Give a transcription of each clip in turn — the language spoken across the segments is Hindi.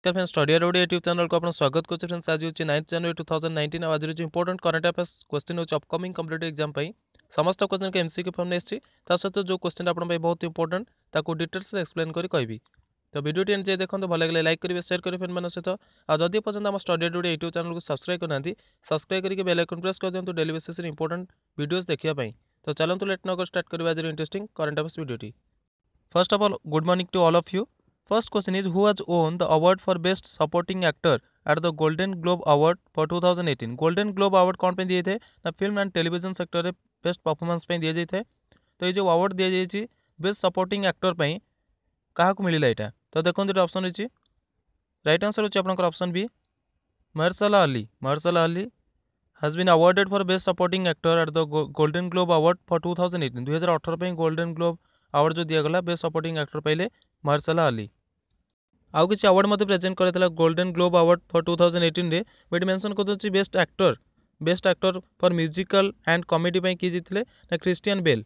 नमस्कार friends, study Odia YouTube channel को आपन स्वागत करते फ्रेंड्स। आज होची 9 जनवरी 2019 आज जो इंपोर्टेंट करंट अफेयर्स क्वेश्चन होची अपकमिंग कॉम्पिटिटिव एग्जाम पई समस्त क्वेश्चन के एमसीक्यू फॉर्म ने आछि। ता सहित जो क्वेश्चन आपन पई बहुत इंपोर्टेंट ताको डिटेल्स रे एक्सप्लेन करी कहबी। तो वीडियो टी जे देखंतु भल लागले लाइक करिवे, शेयर करिवे फ्रेंड मन सहित। आ जदि पसंद हम स्टडी ओडिया यूट्यूब चैनल को सब्सक्राइब करनांती, सब्सक्राइब करिके बेल आइकन प्रेस कर दियंतु डेली बेसिस रे इंपोर्टेंट वीडियोस देखिया पई। तो चलंतु लेट नो स्टार्ट करबा आज interesting current affairs video T. First of all, good morning to all of you. First question is, who has won the award for best supporting actor at the Golden Globe Award for 2018? Golden Globe Award कौन पे दिए थे ना, फिल्म एंड टेलीविजन सेक्टर रे बेस्ट परफॉर्मेंस पे दिए जाए थे। तो ये जो अवार्ड दिया जाए बेस्ट सपोर्टिंग एक्टर पे क्या मिलला यहाँ, तो देखो ये ऑप्शन रही राइट आंसर होची आपनकर option B Mahershala Ali. Mahershala Ali has been awarded for best supporting actor at the Golden Globe Award for 2018. 2018 पे गोल्डन ग्लोब अवार्ड जो दिगला बेस्ट सपोर्टिंग एक्टर पाइले महर्षाला अली। आउ किसी अवार्ड मत प्रेजेंट करता गोल्डन ग्लोब अवार्ड फॉर 2018 रे बट मेंशन कर best actor for musical and comedy पे किए जीते ना क्रिस्टियन बेल।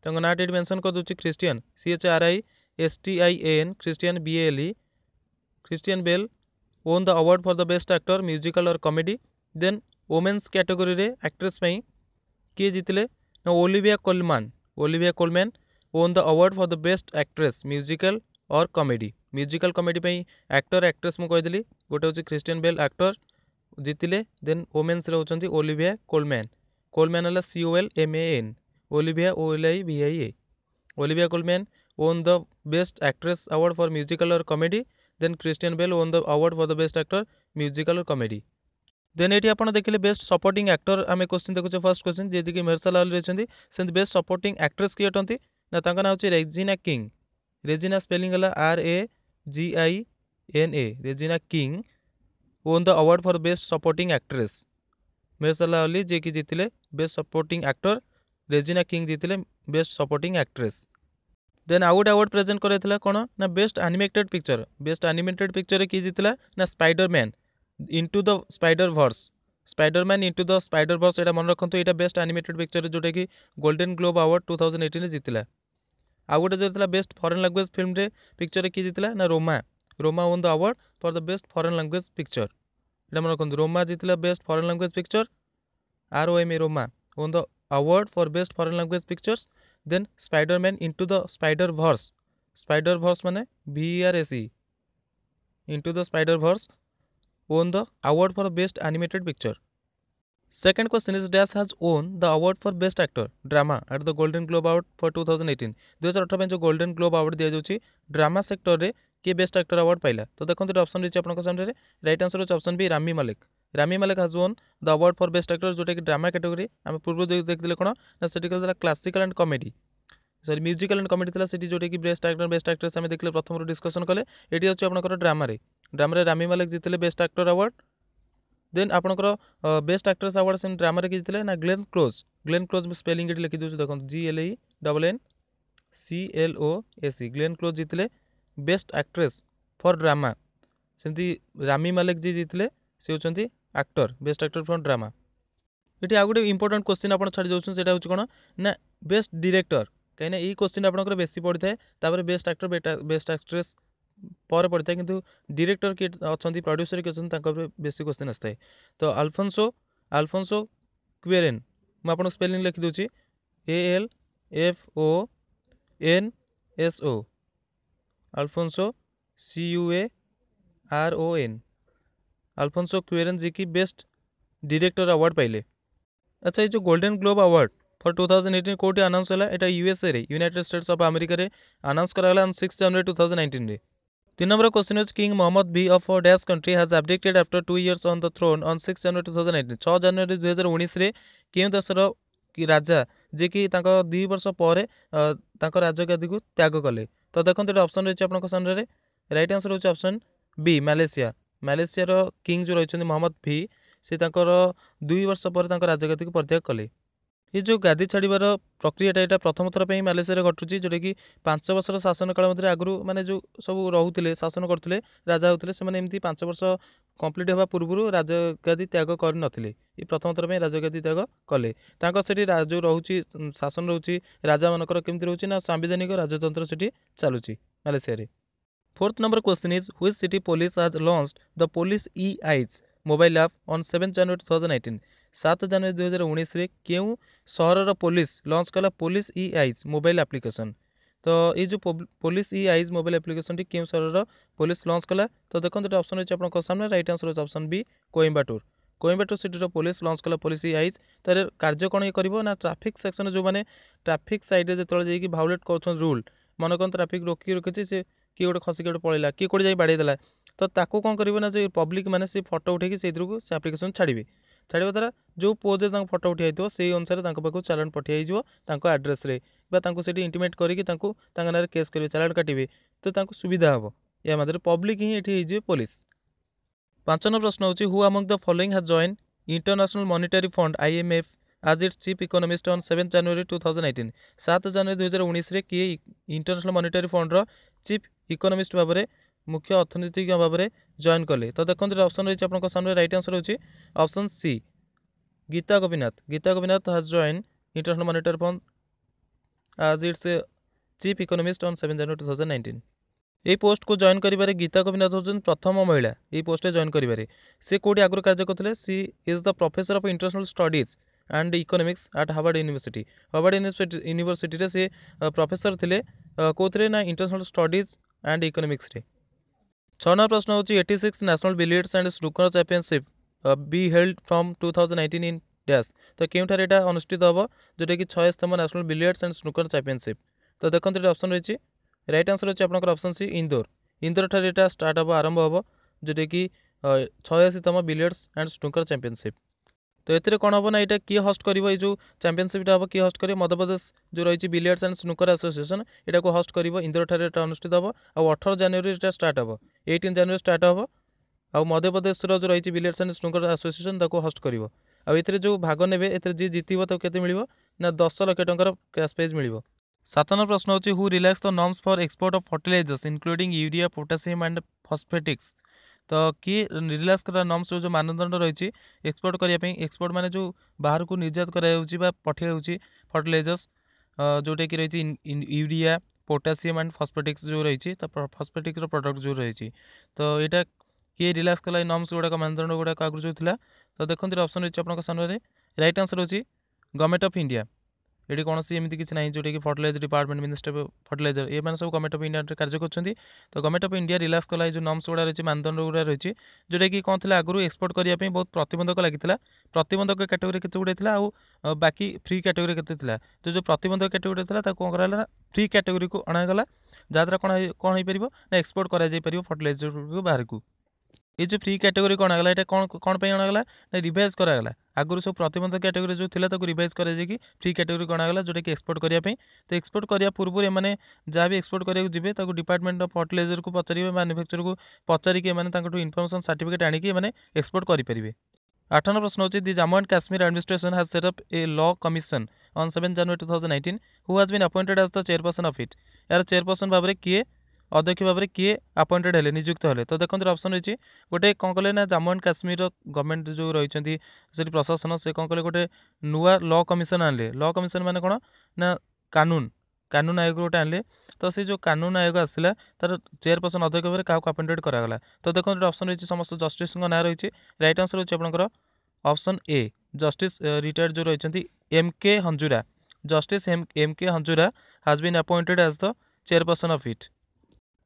तांको नाट एट मेंशन कर दूची Christian CHRISTIAN Christian BALE। Christian Bale won the award for the best actor musical और कॉमेडी। देन वोमेन्स कैटेगरी रे एक्ट्रेस पे किए जीते ना Olivia Coleman own the award for the best actress musical और कॉमेडी। म्यूजिकल कॉमेडी पे एक्टर एक्ट्रेस मुझे कहीदेली गोटे हूँ Christian Bale actor जीतिले। Then women's होती ओलिविया कोलमैन है COLMAN Olivia OLIVIA। Olivia Coleman own the best actress award for musical और comedy. Then Christian Bale won the award for the best actor musical और कॉमेडी। देन ये आप देखिए बेस्ट सपोर्टिंग एक्टर आम क्वेश्चन देखुचे। फर्स्ट क्वेश्चन जी कि महर्षाला अली रही से बेस्ट सपोर्टिंग एक्ट्रेस किए अटंती ना, तांका ना होची रेजिना किंग। रेजिना स्पेलिंग है RAGINA। Regina King won the award for best supporting actress. Mahershala Ali ji कि जीतिले best supporting actor, Regina King जीतिले बेस्ट सपोर्टिंग एक्ट्रेस। देन आउ गोटे अवार्ड प्रेजेंट कराइला कौन ना best animated picture. Best animated picture किए जीतिला ना Spiderman into the Spiderverse. Spiderman into the Spiderverse एटा मन रखु, ये बेस्ट एनिमेटेड पिक्चर जोटा कि गोल्डन ग्लोब अवार्ड 2018 जीतिला। आउ गोटे जो बेस्ट फॉरेन लैंग्वेज फिल्म रे पिक्चर किए जीतिला ना Roma won the award for the best foreign language picture. एटा मन रखु, रोमा जीतिला best foreign language picture ROMA Roma won the award for best foreign language pictures. Then Spiderman into the Spiderverse माने VERSE into the Spiderverse won the award for best animated picture. Second question is, Dash has won the award for best actor drama at the Golden Globe Award for 2018. 2018 में जो गोल्डन ग्लोब अवार्ड दिया जाउची ड्रामा सेक्टर रे के बेस्ट एक्टर अवार्ड पाइला। तो देखो ये ऑप्शन रही आपन सामने रे राइट आंसर होची option B Rami Malek has won the award for best actor जोटा कि ड्रामा कैटेगरी आम पूर्व देखिले कोन ना सेठी कहला classical and comedy sorry musical and comedy थिला सेठी जोटा कि बेस्ट एक्टर बेस्ट एक्ट्रेस आम देखिले प्रथम रो डिस्कशन कले। एटी होची आपनकर ड्रामा रे रामी मलिक जीतिले बेस्ट एक्टर अवार्ड। देन आपनकर बेस्ट एक्ट्रेस अवार्ड से ड्रामा रे जीतिले ना ग्लेन क्लोज स्पेलिंग एटी लिखि दोछु देखो GLENCLOSE ग्लेन क्लोज जीतिले बेस्ट एक्ट्रेस फॉर ड्रामा। सेमती रामी मलिक जी जीतिले से होचंती actor best actor for drama. ये आ गोटे इंपोर्टेंट क्वेश्चन आप छाड़ी दौर से कौन ना बेस्ट डायरेक्टर कहीं ये क्वेश्चन आपंकर बेसी पड़ी थाए बेस्ट एक्टर बेस्ट एक्ट्रेस पर पड़ता है किंतु डायरेक्टर किए अच्छा प्रोड्यूसर किए अच्छा बेसी क्वेश्चन आसता है। तो अल्फोंसो क्वेरेन मुझे स्पेलिंग लिखि दूची ALFONSO अल्फोंसो CUARON अल्फोंसो क्वेरेन जी की बेस्ट डायरेक्टर अवार्ड पाइले। अच्छा, ये जो गोल्डन ग्लोब अवार्ड फॉर 2018 कोटी अनाउंस है এটা USA रे यूनाइटेड स्टेट्स ऑफ अमेरिका रे अनाउंस कराला ऑन 6 जनवरी 2019 रे। 3 number question is king Mohammad B of dash country has abdicated after 2 years on the throne on 6 जनवरी 2019। 6 जनवरी 2019 रे केउ देशर कि राजा जे कि 2 वर्ष पर राजगादी को त्याग कले। तो देखो ये ऑप्शन रही आपन सामने रे राइट आंसर होची ऑप्शन बी मालेशिया रो किंग जो रही मोहम्मद भी से 2 वर्ष पर राजगादी को परित्याग कले। ये जो गादी छाड़बार प्रक्रियाटा यहाँ प्रथम थर पर मालेशिया घटुची जोटा कि 5 वर्षर शासन काल मध्य आगु मैंने जो सब रोते शासन करते राजा होते से 5 वर्ष कंप्लीट होगा पूर्व राजगादी त्याग कर ये प्रथम थर पर राजगादी त्याग कले। से जो रोचे शासन रोचे राजा मानकर केमती रोचे ना सांविधानिक राजतंत्र से चलुची Malaysia. Fourth number question is, which city police has launched the Police E-Eyes mobile app on 7 January 2018? 7 ଜାନୁଆରୀ 2019 କେଉଁ ସହରର ପୋଲିସ ଲଞ୍ଚ କଲା ପୋଲିସ E-Eyes ମୋବାଇଲ ଆପ୍ଲିକେସନ୍? ତ ଏଇ ଯେଉଁ ପୋଲିସ E-Eyes ମୋବାଇଲ ଆପ୍ଲିକେସନଟି କେଉଁ ସହରର ପୋଲିସ ଲଞ୍ଚ କଲା? ତ ଦେଖନ୍ତୁ ଏଠି ଅପସନ୍ ଅଛି ଆପଣଙ୍କ ସାମ୍ନାରେ, ରାଇଟ୍ ଆନ୍ସର ଅଛି ଅପସନ୍ ବି କୋଏମ୍ବାଟୁର। କୋଏମ୍ବାଟୁର ସିଟିର ପୋଲିସ ଲଞ୍ଚ କଲା ପୋଲିସ E-Eyes। ତାର କାର୍ଯ୍ୟ କ'ଣ କରିବ ନା ଟ୍ରାଫିକ୍ ସେକ୍ସନରେ ଯେଉଁମାନେ ଟ୍ରାଫିକ୍ ସାଇଡ଼ରେ ଯେତେବେଳେ ଯାଇକି ଭାଉଲେଟ୍ କରୁଛନ୍ତି ରୁଲ୍, ମନେକର ଟ୍ରାଫିକ୍ ରୋକିକି ରଖିଛି, ସେ କିଏ ଗୋଟେ ଖସିକି ଗୋଟେ ପଳେଇଲା, କିଏ କୋଉଠି ଯାଇ ବାଡ଼େଇ ଦେଲା, ତ ତାକୁ କ'ଣ କରିବ ନା ଯେ ପବ୍ଲିକ୍ ମାନେ ସେ ଫଟୋ ଉଠେଇକି ସେଇଥିରୁ ସେ ଆପ୍ଲିକେସନ୍ ଛାଡ଼ିବେ। ଛାଡ଼ିବା ଦ୍ୱାରା ଯେଉଁ ପୋଜ୍ରେ ତାଙ୍କ ଫଟୋ ଉଠି ଯାଇଥିବ ସେଇ ଅନୁସାରେ ତାଙ୍କ ପାଖକୁ ଚାଲାଣ ପଠାଇ ହେଇଯିବ ତାଙ୍କ ଆଡ୍ରେସ୍ରେ, ବା ତାଙ୍କୁ ସେଠି ଇଣ୍ଟିମେଟ୍ କରିକି ତାଙ୍କୁ ତାଙ୍କ ନାଁରେ କେସ୍ କରିବେ, ଚାଲାଣ କାଟିବେ, ତ ତାଙ୍କୁ ସୁବିଧା ହେବ। ଏହା ମଧ୍ୟରେ ପବ୍ଲିକ୍ ହିଁ ଏଠି ହେଇଯିବେ ପୋଲିସ। 5 ନମ୍ବର ପ୍ରଶ୍ନ ହେଉଛି, who among the following has joined International Monetary Fund IMF as its chief economist on 7 January 2018? 7 ଜାନୁଆରୀ 2019 କିଏ ଇଣ୍ଟରନ୍ୟାସନାଲ ମନିଟାରୀ ଫଣ୍ଡର ଚିଫ୍ ଇକୋନୋମିଷ୍ଟ ଭାବରେ, ମୁଖ୍ୟ ଅର୍ଥନୀତିଜ୍ଞ ଭାବରେ ଜଏନ୍ କଲେ? ତ ଦେଖନ୍ତୁ ଅପସନ୍ ରହିଛି ଆପଣଙ୍କ ସାମ୍ନାରେ, ରାଇଟ୍ ଆନ୍ସର ହେଉଛି option C Gita Gopinath. Gita Gopinath has joined International Monetary Fund as its chief economist on 7 ଜାନୁଆରୀ 2019। এই পোস্টକୁ ଜଏନ୍ କରିବାରେ ଗୀତା ଗୋପୀନାଥ ହେଉଛନ୍ତି ପ୍ରଥମ ମହିଳା এই ପୋଷ୍ଟରେ ଜଏନ୍ କରିବାରେ। ସେ କେଉଁଠି ଆଗରୁ କାର୍ଯ୍ୟ କରୁଥିଲେ? She is the professor of international studies and economics at Harvard University. Harvard ୟୁନିଭର୍ସିଟିରେ ସେ ପ୍ରଫେସର ଥିଲେ କେଉଁଥିରେ ନା ଇଣ୍ଟରନ୍ୟାସନାଲ ଷ୍ଟଡିଜ୍ ଆଣ୍ଡ ଇକୋନୋମିକ୍ସରେ। 6 ନମ୍ବର ପ୍ରଶ୍ନ ହେଉଛି, 86th national billiards and snooker championship be held from 2019 in dash? ତ କେଉଁଠାରେ ଏଇଟା ଅନୁଷ୍ଠିତ ହେବ, ଯେଉଁଟାକି 86ତମ national billiards and snooker championship? ତ ଦେଖନ୍ତୁ ଏଠି ଅପସନ୍ ରହିଛି, ରାଇଟ୍ ଆନ୍ସର ଅଛି ଆପଣଙ୍କର ଅପସନ୍ ସି ଇନ୍ଦୋର। ଇନ୍ଦୋର ଠାରେ ଏଇଟା ଷ୍ଟାର୍ଟ ହେବ, ଆରମ୍ଭ ହେବ, ଯେଉଁଟାକି 86ତମ ବିଲିୟର୍ଡସ୍ ଆଣ୍ଡ ସ୍ନୁକର ଚାମ୍ପିଅନସିପ୍। ତ ଏଥିରେ କ'ଣ ହେବ ନା ଏଇଟା କିଏ ହୋଷ୍ଟ କରିବ, ଏଇ ଯେଉଁ ଚାମ୍ପିଅନସିପ୍ଟା ହେବ କିଏ ହୋଷ୍ଟ କରିବ? ମଧ୍ୟପ୍ରଦେଶ ଯେଉଁ ରହିଛି ବିଲିୟର୍ଡସ୍ ଆଣ୍ଡ ସ୍ନୁକର ଆସୋସିଏସନ୍ ଏଟାକୁ ହୋଷ୍ଟ କରିବ। ଇନ୍ଦୋର ଠାରେ ଏଟା ଅନୁଷ୍ଠିତ ହେବ, ଆଉ 18 ଜାନୁଆରୀ ଏଟା ଷ୍ଟାର୍ଟ ହେବ, 18 ଜାନୁଆରୀ ଷ୍ଟାର୍ଟ ହେବ। ଆଉ ମଧ୍ୟପ୍ରଦେଶର ଯେଉଁ ରହିଛି ବିଲିୟର୍ଡସ୍ ଆଣ୍ଡ ସ୍ନୁକର ଆସୋସିଏସନ୍ ତାକୁ ହୋଷ୍ଟ କରିବ। ଆଉ ଏଥିରେ ଯେଉଁ ଭାଗ ନେବେ, ଏଥିରେ ଯିଏ ଜିତିବ ତାକୁ କେତେ ମିଳିବ ନା 10 ଲକ୍ଷ ଟଙ୍କାର କ୍ୟାଶ୍ ପ୍ରାଇଜ୍ ମିଳିବ। 7 ନମ୍ବର ପ୍ରଶ୍ନ ହେଉଛି, who relax the norms for export of fertilisers including urea, potassium and phosphatics? ତ କିଏ ରିଲାକ୍ସ କଲା ନର୍ମସ୍, ଯେଉଁ ମାନଦଣ୍ଡ ରହିଛି ଏକ୍ସପୋର୍ଟ କରିବା ପାଇଁ? ଏକ୍ସପୋର୍ଟ ମାନେ ଯେଉଁ ବାହାରକୁ ନିର୍ଯାତ କରାଯାଉଛି ବା ପଠାଯାଉଛି ଫର୍ଟିଲାଇଜର୍ସ, ଯେଉଁଟାକି ରହିଛି ୟୁରିଆ, ପୋଟାସିୟମ୍ ଆଣ୍ଡ ଫସ୍ଫେଟିକ୍ସ ଯେଉଁ ରହିଛି, ତା ଫସ୍ଫେଟିକ୍ସର ପ୍ରଡ଼କ୍ଟ ଯେଉଁ ରହିଛି, ତ ଏଇଟା କିଏ ରିଲାକ୍ସ କଲା? ଏଇ ନର୍ମସ୍ ଗୁଡ଼ାକ, ମାନଦଣ୍ଡ ଗୁଡ଼ାକ ଆଗରୁ ଯେଉଁ ଥିଲା। ତ ଦେଖନ୍ତୁ ଅପସନ୍ ରହିଛି ଆପଣଙ୍କ ସାମ୍ନାରେ, ରାଇଟ୍ ଆନ୍ସର ହେଉଛି ଗଭର୍ଣ୍ଣମେଣ୍ଟ ଅଫ୍ ଇଣ୍ଡିଆ। ଏଠି କୌଣସି ଏମିତି କିଛି ନାହିଁ ଯେଉଁଟାକି fertiliser department, ministry of fertiliser, ଏମାନେ ସବୁ ଗଭର୍ଣ୍ଣମେଣ୍ଟ ଅଫ୍ ଇଣ୍ଡିଆରେ କାର୍ଯ୍ୟ କରୁଛନ୍ତି। ତ ଗଭର୍ଣ୍ଣମେଣ୍ଟ ଅଫ୍ ଇଣ୍ଡିଆ ରିଲାକ୍ସ କଲା ଏଇ ଯେଉଁ ନର୍ମସ୍ ଗୁଡ଼ା ରହିଛି, ମାନଦଣ୍ଡ ଗୁଡ଼ା ରହିଛି, ଯେଉଁଟାକି କ'ଣ ଥିଲା ଆଗରୁ ଏକ୍ସପୋର୍ଟ କରିବା ପାଇଁ ବହୁତ ପ୍ରତିବନ୍ଧକ ଲାଗିଥିଲା। ପ୍ରତିବନ୍ଧକ କ୍ୟାଟେଗୋରୀ କେତେ ଗୁଡ଼ିଏ ଥିଲା, ଆଉ ବାକି ଫ୍ରି କ୍ୟାଟେଗୋରୀ କେତେ ଥିଲା? ତ ଯେଉଁ ପ୍ରତିବନ୍ଧକ କ୍ୟାଟେଗୋରୀ ଥିଲା ତାକୁ କ'ଣ କରାଗଲା ନା ଫ୍ରି କ୍ୟାଟେଗୋରୀକୁ ଅଣାଗଲା, ଯାହାଦ୍ୱାରା କ'ଣ ହେଇପାରିବ ନା ଏକ୍ସପୋର୍ଟ କରାଯାଇପାରିବ ଫର୍ଟିଲାଇଜରକୁ ବାହାରକୁ। ये जो फ्री कैटेगोरी कौन आगला, ये कौन पे अणागला ना रिवाइज करागला। आगुरी सब प्रतिबंधक कैटेगोरी जो थिला ताको रिवाइज करा जायकि फ्री कैटेगोरी कौन आगला, जोटा कि एक्सपोर्ट करिया पे। तो एक्सपोर्ट करिया पूर्व एमाने जहाँ भी एक्सपोर्ट करिया जिबे ताको डिपार्टमेंट ऑफ फर्टिलाइजर को पचारिबे, मैन्युफैक्चर को पचारिके एमाने तांकटू इन्फॉर्मेशन सर्टिफिकेट आनिकी एमाने एक्सपोर्ट करि परिबे। 8 नंबर प्रश्न होची, the Jammu and Kashmir administration has set up a law commission on 7 January 2019 who has been appointed as the chairperson of it. यार चेयरपर्सन भाव में किए अध्यक्ष भाव में किए अपॉइंटेड हेले, नियुक्त हेले। तो देखो ऑप्शन रही गोटे कौन कले ना जम्मू एंड काश्मीर गवर्नमेंट जो रही प्रशासन से कौन कले गोटे नुआ लॉ कमिशन आनले। लॉ कमिशन माने कौन ना कानून आयोग गोटे आनले। तो से जो कानून आयोग आसला तार चेयरपर्सन अध्यक्ष भाव में क्या अपॉइंटेड करागला। तो देखो ऑप्शन रही समस्त जस्टिस ना रही। राइट आंसर होची आपनकर ऑप्शन ए जस्टिस रिटायर्ड जो रही M K. Hanjura. Justice M K. Hanjura has been appointed as the chairperson of it.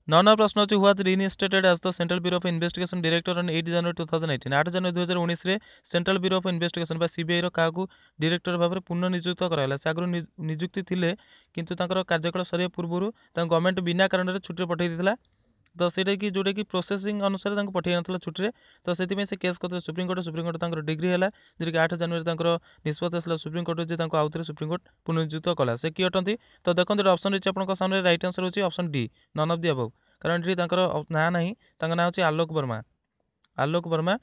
9 number प्रश्न होची, who has reinstated as the Central Bureau of Investigation director on 8 January 2018। 8 जनवरी 2019 रे सेंट्रल ब्यूरो ऑफ इन्वेस्टिगेशन बा सीबीआई रो काकू डायरेक्टर भाव में पुनः नियुक्त कराला। से आगु नियुक्ति थिले किंतु तांकर कार्यकाल सरिया पूर्व गवर्नमेंट बिना कारण छुट्टी पठाई देथिला। तो सेटा कि जोटा कि प्रोसेसिंग अनुसार तांको पठाई नथला छुट्टी। तो से से केस करते सुप्रीम कोर्ट तांकर डिग्री है जे 8 जनवरी तांकर निष्पत्ति आसला सुप्रीम कोर्ट जे तांको आउथरे सुप्रीम कोर्ट पुनर्नियुक्त कला। से किए अटंती। तो देखो ऑप्शन रही आपको सामने राइट आंसर होची option D none of the above. कारण ये ना ना ना हूँ आलोक वर्मा। आलोक वर्मा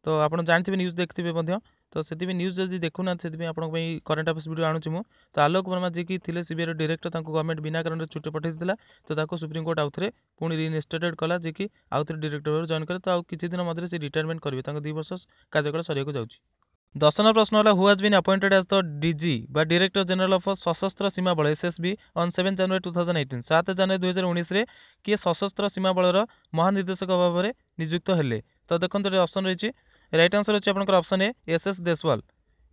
तो आप जानते न्यूज़ देखते तो से न्यूज़ जब देखुना से करेन्ट अफेयर्स वीडियो आणुची मु। तो आलोक वर्मा जी की थे सीबीआई डायरेक्टर गवर्नमेंट बिना कारण छुट्टी पठाई देला। तो सुप्रीम कोर्ट आउथरे पुणी रिइंस्टेटेड कला जे कि आउथरे डायरेक्टर जॉइन करे। तो किसी दिन मध्य से रिटायरमेंट करेंगे 2 वर्ष कार्यकाल सरिया जाऊँगी। 10 नंबर प्रश्न है who has been appointed as the DG बा director general of Sashastra Seema बल एसएसबी ऑन 7 जनवरी 2018 7 जनवरी 2019 रे किए सशस्त्र सीमा बलर महानिर्देशक भाव में नियुक्त हेले। तो देखो ये ऑप्शन रही राइट आंसर अच्छे आपंकर option A S Deswal.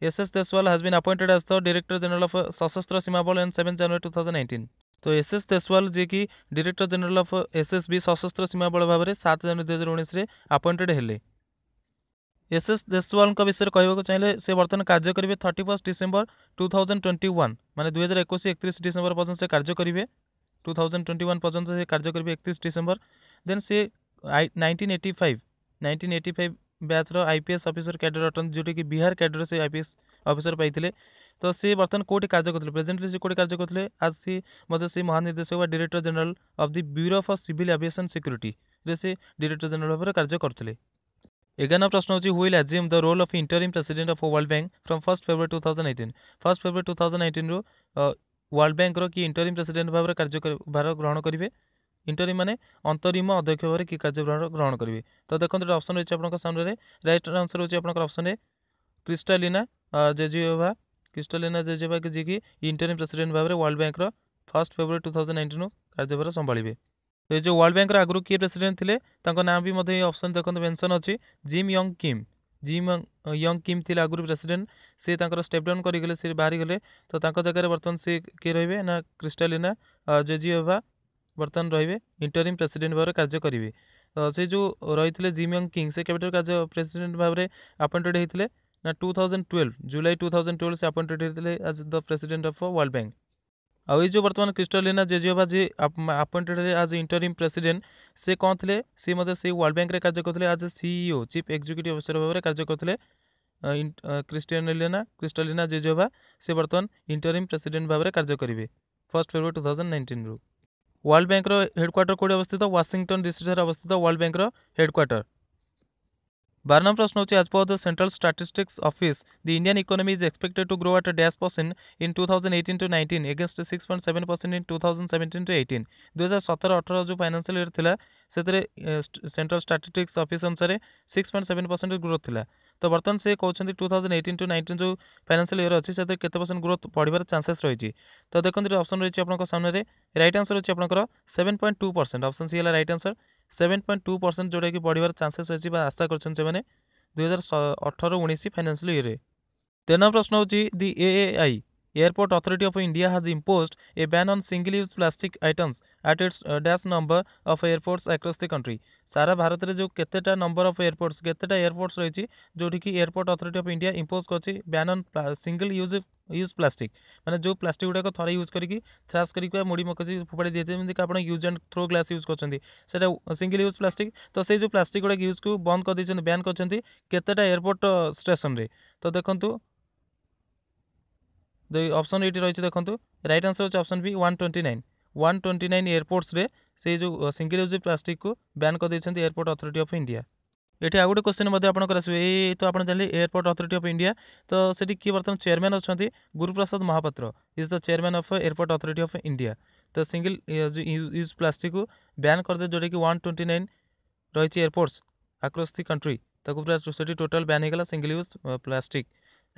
S Deswal has been appointed as the director general of Sashastra Seema बल ऑन 7 जनवरी 2019। तो एस देशवाल जी की डायरेक्टर जनरल ऑफ एसएसबी सशस्त्र सीमा बल भाव में 7 जनवरी 2019 अपॉइंटेड हेले। एस देशवाल विषय कहवाक चाहिए से बर्तमान कार्य करेंगे 31 डिसेम्बर 2021 माने 2021 31 डिसेम्बर पर्यटन से कार्य करेंगे 2021 पर्यटन से कार्य करेंगे 31 डिसेम्बर। देन से 1985 बैच आईपीएस ऑफिसर कैडर अटन जोटी कि बिहार कैडर से आईपीएस ऑफिसर पाई। तो सी बर्तमान कौटी कार्य करते प्रेजेंटली से कौटी कार्य करते आज सी मतलब सी महानिर्देशक व director general of the Bureau of Civil Aviation Security रे से डायरेक्टर जनरल भाव कार्य करते। 11 प्रश्न होची who will assume the role of interim president of World Bank from 1 February 2018 1 February 2018 रो वर्ल्ड बैंक रो कि इंटरिम प्रेसिडेंट भाव भार ग्रहण करेंगे। इंटरिम माने अंतरिम अध्यक्ष भाव कि कार्यभार ग्रहण करेंगे। तो देखो ऑप्शन रही है सामने राइट आंसर होची ऑप्शन ए क्रिस्टालिना जेजियोवा। क्रिस्टालिना जेजियोवा जी की इंटरिम प्रेसिडेंट भाव में वर्ल्ड बैंक 1 फेब्रुआरी 2019 कार्यभार संभाଳିबे। तो ये जो वर्ल्ड बैंक आगु किए प्रेसिडेंट थे नाम भी मतलब ऑप्शन देखो मेंशन अच्छी जिम यंग किम। जिम यंग किम थे आगु प्रेसिडेंट सी स्टेप डाउन करगले सी बाहरी गले। तो जगह बर्तमान सी किए रे ना क्रिस्टालिना जेजियोवा बर्तमान रे इंटरिम प्रेसिडेंट भाव में कार्य करेंगे। तो से जो रही जिम यंग किंग से कैपिटल कार्य प्रेसिडेंट भाव में अपॉइंटेड होते ना 2012 जुलाई 2012 से अपॉइंटेड होते as the president of World Bank. और ये जो बर्तमान क्रिस्टालिना जेजियोवा ji appointed as interim president से कौन थे सी मतलब से वर्ल्ड बैंक रे कार्य करते as CEO chief executive officer भाव में कार्य करते। क्रिस्टालिना जेजियोवा से बर्तमान इंटरिम प्रेसिडेंट भाव में कार्य करेंगे 1 फेब्रुआरी 2019 रु। वर्ल्ड बैंक हेडक्वार्टर कौट अवस्थित वाशिंगटन डीसी अवस्थित वर्ल्ड बैंक हेडक्वार्टर। 12 नंबर प्रश्न होची as per the Central Statistics Office the Indian economy is expected to grow at -% in 2018 to 19 against 6.7% in 2017 to 18। 2017-18 जो फाइनेंशियल ईयर थिला सेतरे सेंट्रल स्टैटिस्टिक्स ऑफिस अनुसार 6.7% ग्रोथ थिला। तो बर्तमान से कहते 2018 to 19 जो फाइनेंशियल ईयर अच्छी से केते परसेंट ग्रोथ बढ़िबार चांसेस रही। तो देखो ऑप्शन रही है सामने राइट आंसर अच्छे आपंकर 7.2%। ऑप्शन सी है राइट आंसर 7.2% जोटा कि बढ़िबार चांसेस अच्छी आशा कर 2018-19 फाइनेंशियल ईयर। 13 प्रश्न होची the AAI Airport authority of India has imposed a ban on single use plastic items at its dash number of airports across the country। सारा भारत रे जो केतेटा नंबर ऑफ एयरपोर्ट्स केतेटा एयरपोर्ट्स रही जोठी कि airport authority of India impose करछि ban on single use plastic माने जो प्लास्टिक गुडा थरे यूज करिकी थ्राश करिक मुड़ी मकसी फोपाड़ी दिए जेमि आप use and throw glass use करछन्ती सेटा सिंगल यूज प्लास्टिक। तो से जो प्लास्टिक गुडा यूज को बंद कर दैछन्ती बैन करछन्ती केतेटा एयरपोर्ट स्टेशन रे। तो देखंतु ऑप्शन ये रही देखो राइट आंसर होची ऑप्शन बी 129 एयरपोर्ट्स रे से जो सिंगल यूज प्लास्टिक को बैन कर दैछन्ती एयरपोर्ट अथॉरिटी ऑफ इंडिया। ये आउ गोटे क्वेश्चन आपंकर आसवे ये तो आप जानले एयरपोर्ट अथॉरिटी ऑफ इंडिया। तो सेठी किए बर्तमान चेयरमैन अच्छा Guruprasad Mohapatra is the chairman of Airport authority of India. तो सिंगल यूज प्लास्टिक को बैन कर दे जोटा कि 129 रही एयरपोर्ट्स अक्रॉस द कंट्री पूरा से टोटाल बैन होगा सिंगल यूज प्लास्टिक।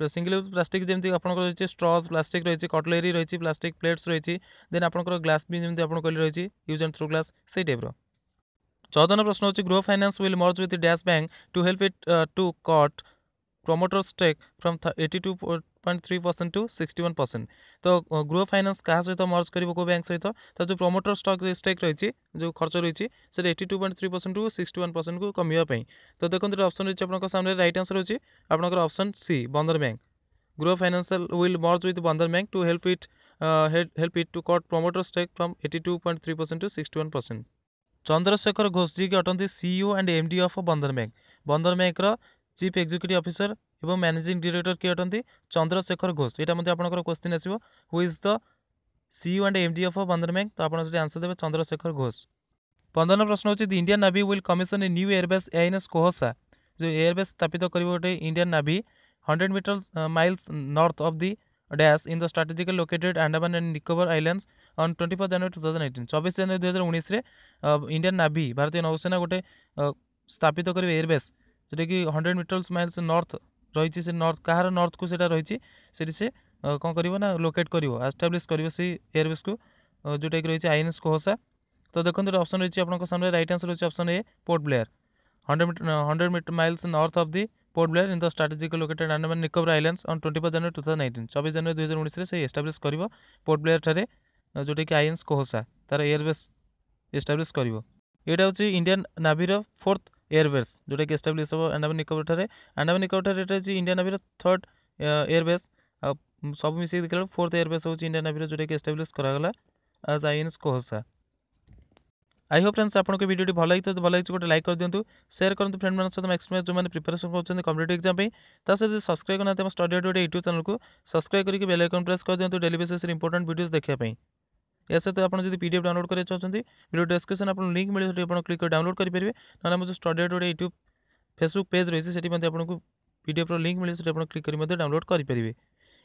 तो सिंगल यूज प्लास्टिक जमी आप रही स्ट्रॉज प्लास्टिक रही कटलेरी रही प्लास्टिक प्लेट्स रही देन आपंकर ग्लास भी जमी आप कहले रही यूज एंड थ्रो ग्लास से टाइप्र। 14 प्रश्न होची Gruh finance will merge with dash bank to help it to cut promoter stake from 82.3% to 61%। तो ग्रो फाइनेंस क्या सहित मर्ज कर बैंक सहित तो जो प्रोमोटर स्टेक रही जो खर्च रही 82.3% टू 61% को कमिवाई। तो देखो ऑप्शन रही है सामने राइट आंसर होची आपनकर option C Bandhan Bank. Gruh financial will merge with Bandhan Bank to help it to cut promoter stake from 82.3% to 61%। Chandrashekhar Ghosh ji की अटंती CEO and MD of Bandhan Bank. Bandhan Bank chief executive officer एवं मैनेजिंग डायरेक्टर किए अटंती चंद्रशेखर घोष। यहाँ मध्य आपंकर क्वेश्चन आसो who is the CEO and MD of Bandhan Bank. तो आप आंसर देवे चंद्रशेखर घोष। 15 प्रश्न होची the Indian Navy will commission a new airbase ANS Kohassa जो एयरबेस स्थापित कर गोटे Indian Navy 100 metre miles north of the dash in the strategical located Andaman and Nicobar islands on 24 January 2018। 24 January 2019 Indian Navy भारतीय नौसेना गोटे स्थापित करेंगे एयरबेस जोटा कि 100 मीटर माइल्स नॉर्थ रही से नॉर्थ कहार नॉर्थ को सेटा रही से कौन कर लोकेट कर एस्टाब्लीश कर से एयरबेस को जोटा कि रही INS कोहसा। तो देखो ऑप्शन रही आपको सामने राइट आंसर रही option A port Blair 100 miles north of the port Blair in the strategical located Andaman Nicobar islands on 24 January 2019 24 January 2019 से एस्टाब्लीश कर पोर्ट ब्लेयर ठारे जोटा कि INS कोहसा तार एयरबेस एस्टाब्लीश कर यहाँ हूँ इंडियन नाभीर 4th एयरबेस जोटा कि एस्टाब्लीश हम अंडमान निकोबर ठारे अंडमान निकोबर ठारे इंडियन नाभीर 3rd एयरबेस सब मिसिक देखा 4th एयरबेस हूँ इंडियन नाभीर जोटा कि एस्टाब्लीश करागला as INS Kohassa. I hope friends आपको वीडियो भल लगी तो भल लगी गोटे लाइक कर दिंतु शेयर करूँ फ्रेंड मान सहित मैक्स जो मैंने प्रिपेरेसन कर कॉम्पिटिटिव एग्जाम सहित सब्सक्राइब करना स्टडी अपडेट यूट्यूब चैनल को सब्सक्राइब करके बेल आइकन प्रेस कर दिंतु डेली बेसिस इंपोर्टेंट वीडियोस देखापी। या सहित आप PDF डाउनलोड करना चाहते वीडियो डिस्क्रिप्शन आपको लिंक मिले आप क्लिक कर डाउनलोड करेंगे ना जो study update YouTube Facebook page रही है आपको PDF लिंक मिले आप क्लिक कर डाउनलोड करेंगे।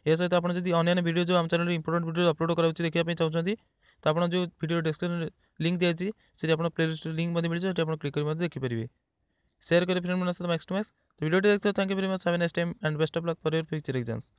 या सहित आप अन्य वीडियो जो आम चैनल इंपोर्टेंट वीडियो अपलोड कराऊँ देखा चाहते तो आप जो वीडियो डिस्क्रिप्शन लिंक दिखाई से आप प्लेलिस्ट लिंक मिल जाए आप क्लिक कर देखिपारे। शेयर करें फ्रेंड मैक्स टू मैक्स। तो वीडियो देखते thank you very much have a nice time and best of luck for your future exams.